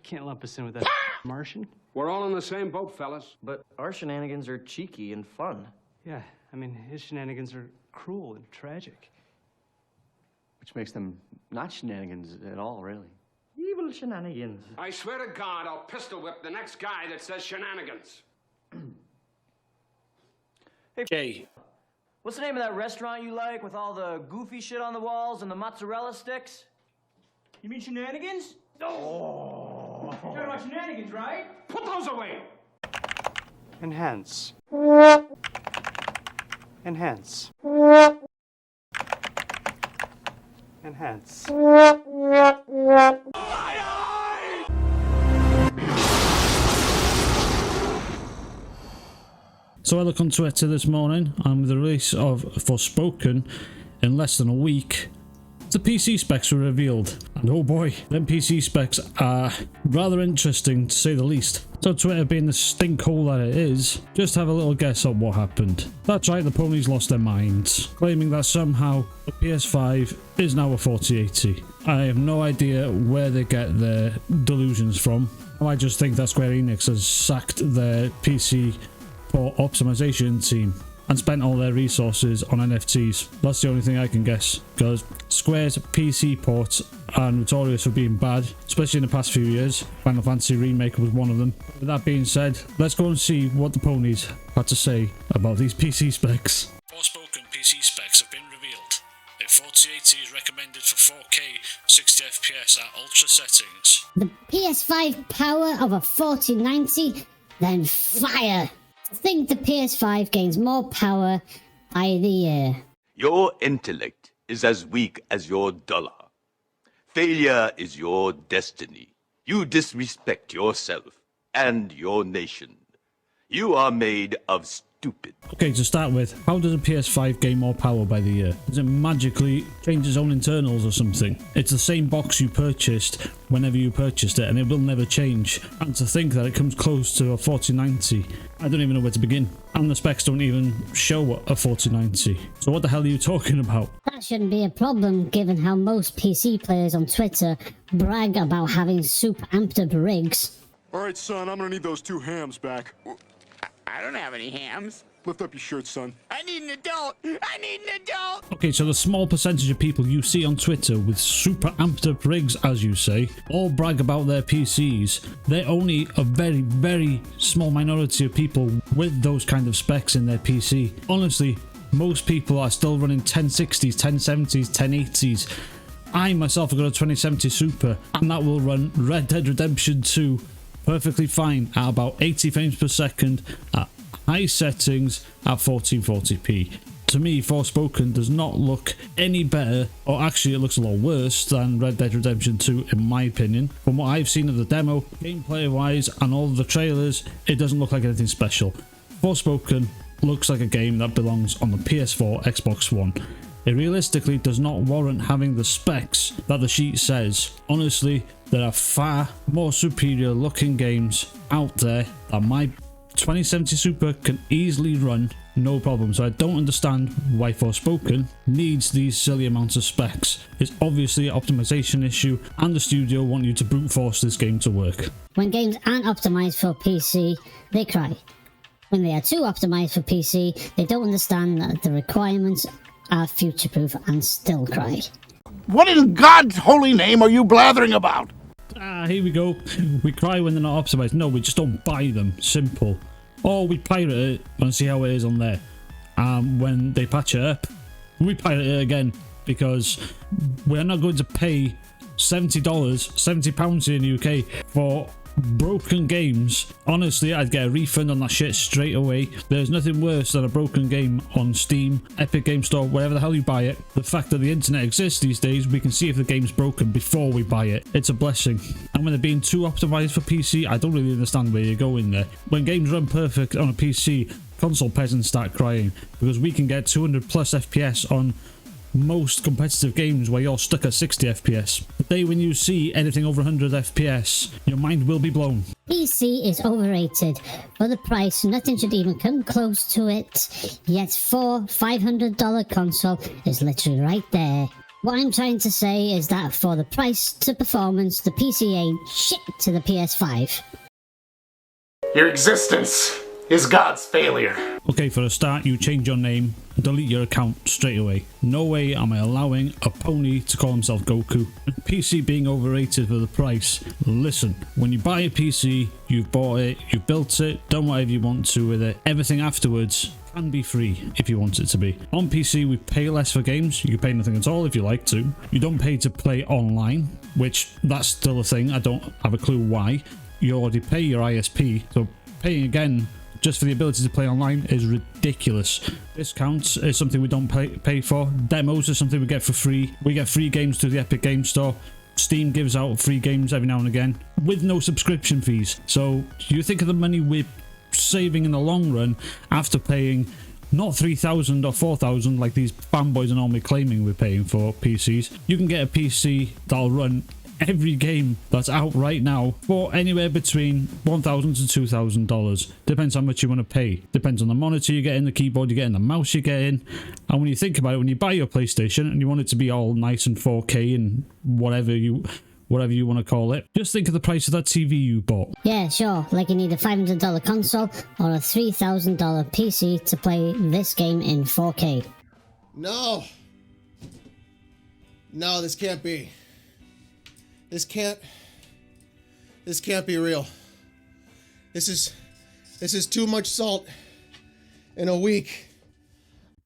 can't lump us in with that Martian. We're all in the same boat, fellas. But our shenanigans are cheeky and fun. Yeah, I mean, his shenanigans are cruel and tragic. Which makes them not shenanigans at all, really. Evil shenanigans. I swear to God, I'll pistol whip the next guy that says shenanigans. Hey, Jay. What's the name of that restaurant you like with all the goofy shit on the walls and the mozzarella sticks? You mean shenanigans? Oh. You're talking about shenanigans, right? Put those away! Enhance. Enhance. Enhance. So I look on Twitter this morning, and with the release of Forspoken in less than a week, the PC specs were revealed. And oh boy, them PC specs are rather interesting to say the least. So Twitter being the stinkhole that it is, just have a little guess at what happened. That's right, the ponies lost their minds, claiming that somehow the PS5 is now a 4080. I have no idea where they get their delusions from. I just think that Square Enix has sacked their PC for optimization team and spent all their resources on NFTs. That's the only thing I can guess, because Square's PC ports are notorious for being bad, especially in the past few years. Final Fantasy Remake was one of them. With that being said, let's go and see what the ponies had to say about these PC specs. Forspoken PC specs have been revealed. A 4080 is recommended for 4K 60 FPS at ultra settings. The PS5 power of a 4090, then fire. I think the PS5 gains more power by the year. Your intellect is as weak as your dollar. Failure is your destiny. You disrespect yourself and your nation. You are made of stupid. Okay, to start with, how does a PS5 gain more power by the year? Does it magically change its own internals or something? It's the same box you purchased whenever you purchased it, and it will never change. And to think that it comes close to a 4090, I don't even know where to begin. And the specs don't even show a 4090. So what the hell are you talking about? That shouldn't be a problem, given how most PC players on Twitter brag about having super amped up rigs. Alright, son, I'm gonna need those 2 hams back. I don't have any hams. Lift up your shirt, son. I need an adult. I need an adult. Okay, so the small percentage of people you see on Twitter with super amped up rigs, as you say, all brag about their PCs. They're only a very, very small minority of people with those kind of specs in their PC. Honestly, most people are still running 1060s, 1070s, 1080s. I myself have got a 2070 Super, and that will run Red Dead Redemption 2 perfectly fine at about 80 frames per second at high settings at 1440p. To me, Forspoken does not look any better, or actually it looks a lot worse than Red Dead Redemption 2 in my opinion. From what I've seen of the demo, gameplay wise and all of the trailers, it doesn't look like anything special. Forspoken looks like a game that belongs on the PS4, Xbox One. It realistically does not warrant having the specs that the sheet says. Honestly, there are far more superior looking games out there that my 2070 Super can easily run, no problem. So I don't understand why Forspoken needs these silly amounts of specs. It's obviously an optimization issue, and the studio want you to brute force this game to work. When games aren't optimized for PC, they cry. When they are too optimized for PC, they don't understand that the requirements are future-proof and still cry. What in God's holy name are you blathering about? Here we go. We cry when they're not optimized. No, we just don't buy them. Simple. Or we pirate it and see how it is on there. When they patch it up, we pirate it again, because we're not going to pay $70, £70 in the UK for broken games. Honestly, I'd get a refund on that shit straight away. There's nothing worse than a broken game on Steam, Epic Game Store, wherever the hell you buy it. The fact that the internet exists these days, we can see if the game's broken before we buy it. It's a blessing. And when they're being too optimized for PC, I don't really understand where you're going there. When games run perfect on a PC, console peasants start crying, because we can get 200 plus FPS on most competitive games where you're stuck at 60 FPS. The day when you see anything over 100 FPS, your mind will be blown. PC is overrated. For the price, nothing should even come close to it. Yet $400-500 console is literally right there. What I'm trying to say is that for the price to performance, the PC ain't shit to the PS5. Your existence is God's failure. Okay, for a start, you change your name, delete your account straight away. No way am I allowing a pony to call himself Goku. PC being overrated for the price. Listen, when you buy a PC, you've bought it, you've built it, done whatever you want to with it. Everything afterwards can be free if you want it to be. On PC, we pay less for games. You can pay nothing at all if you like to. You don't pay to play online, which that's still a thing. I don't have a clue why. You already pay your ISP, so paying again just for the ability to play online is ridiculous. Discounts is something we don't pay for. Demos is something we get for free. We get free games through the Epic Game Store. Steam gives out free games every now and again with no subscription fees. So you think of the money we're saving in the long run after paying not 3,000 or 4,000 like these fanboys are normally claiming we're paying for PCs. You can get a PC that'll run every game that's out right now for anywhere between $1,000 to $2,000. Depends how much you want to pay. Depends on the monitor you get in, the keyboard you get in, the mouse you get in. And when you think about it, when you buy your PlayStation and you want it to be all nice and 4K and whatever you want to call it, just think of the price of that TV you bought. Yeah, sure, like you need a $500 console or a $3,000 PC to play this game in 4K. No, this can't be. This can't be real. This is too much salt in a week.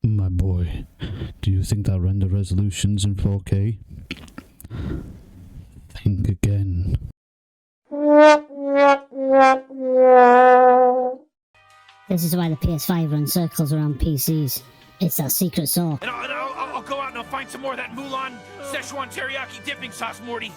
My boy, do you think that render resolution's in 4K? Think again. This is why the PS5 runs circles around PCs. It's that secret saw. And I'll go out and I'll find some more of that Mulan Szechuan teriyaki dipping sauce, Morty.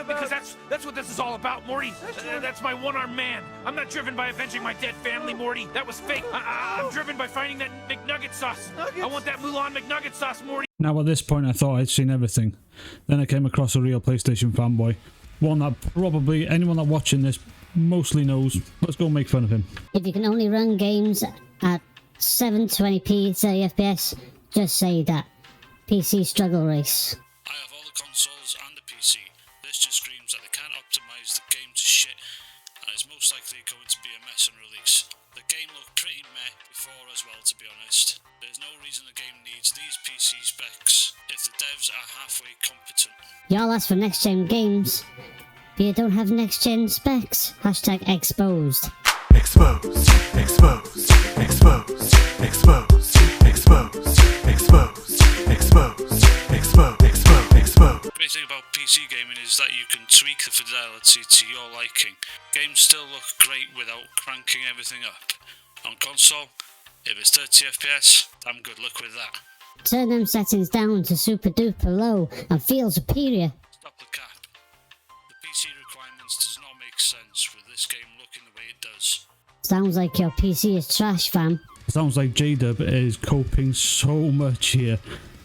Because that's what this is all about, Morty. That's my one-armed man. I'm not driven by avenging my dead family, Morty. That was fake. I'm driven by finding that McNugget sauce. I want that Mulan McNugget sauce, Morty. Now at this point I thought I'd seen everything. Then I came across a real PlayStation fanboy. One that probably anyone that watching this mostly knows. Let's go make fun of him. If you can only run games at 720p 30 FPS, just say that. PC struggle race. I have all the consoles and the PC. This just screams that they can't optimise the game to shit, and it's most likely going to be a mess on release. The game looked pretty meh before as well, to be honest. There's no reason the game needs these PC specs if the devs are halfway competent. Y'all ask for next gen games, but you don't have next gen specs. Hashtag exposed. Exposed, exposed, exposed, exposed, exposed, exposed, exposed, exposed, exposed, exposed. The great thing about PC gaming is that you can tweak the fidelity to your liking. Games still look great without cranking everything up. On console, if it's 30 FPS, damn good luck with that. Turn them settings down to super duper low and feel superior. Stop the cap. The PC requirements does not make sense with this game looking the way it does. Sounds like your PC is trash, fam. Sounds like J-Dub is coping so much here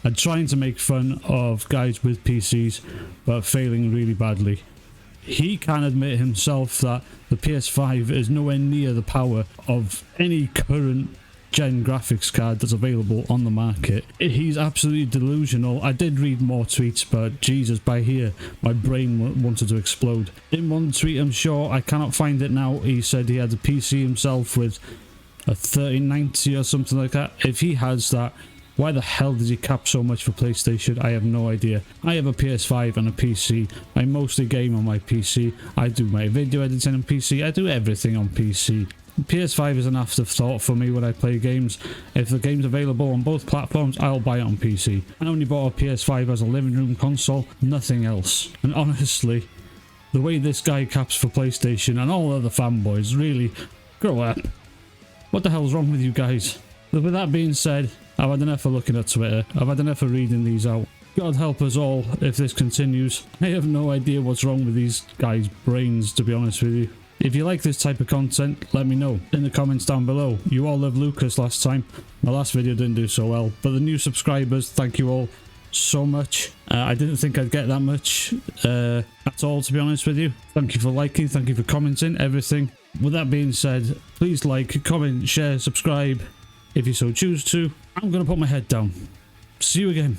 and trying to make fun of guys with PCs but failing really badly. He can admit himself that the PS5 is nowhere near the power of any current gen graphics card that's available on the market. He's absolutely delusional. I did read more tweets, but Jesus, by here my brain wanted to explode. In one tweet, I'm sure, I cannot find it now, he said he had a PC himself with a 3090 or something like that. If he has that, why the hell does he cap so much for PlayStation? I have no idea. I have a PS5 and a PC. I mostly game on my PC. I do my video editing on PC. I do everything on PC. PS5 is an afterthought for me when I play games. If the game's available on both platforms, I'll buy it on PC. I only bought a PS5 as a living room console, nothing else. And honestly, the way this guy caps for PlayStation and all other fanboys, really, grow up. What the hell's wrong with you guys? But with that being said, I've had enough of looking at Twitter. I've had enough of reading these out. God help us all if this continues. I have no idea what's wrong with these guys' brains, to be honest with you. If you like this type of content, let me know in the comments down below. You all loved Lucas last time. My last video didn't do so well, but the new subscribers, thank you all so much. I didn't think I'd get that much at all, to be honest with you. Thank you for liking, thank you for commenting, everything. With that being said, please like, comment, share, subscribe if you so choose to. I'm going to put my head down. See you again.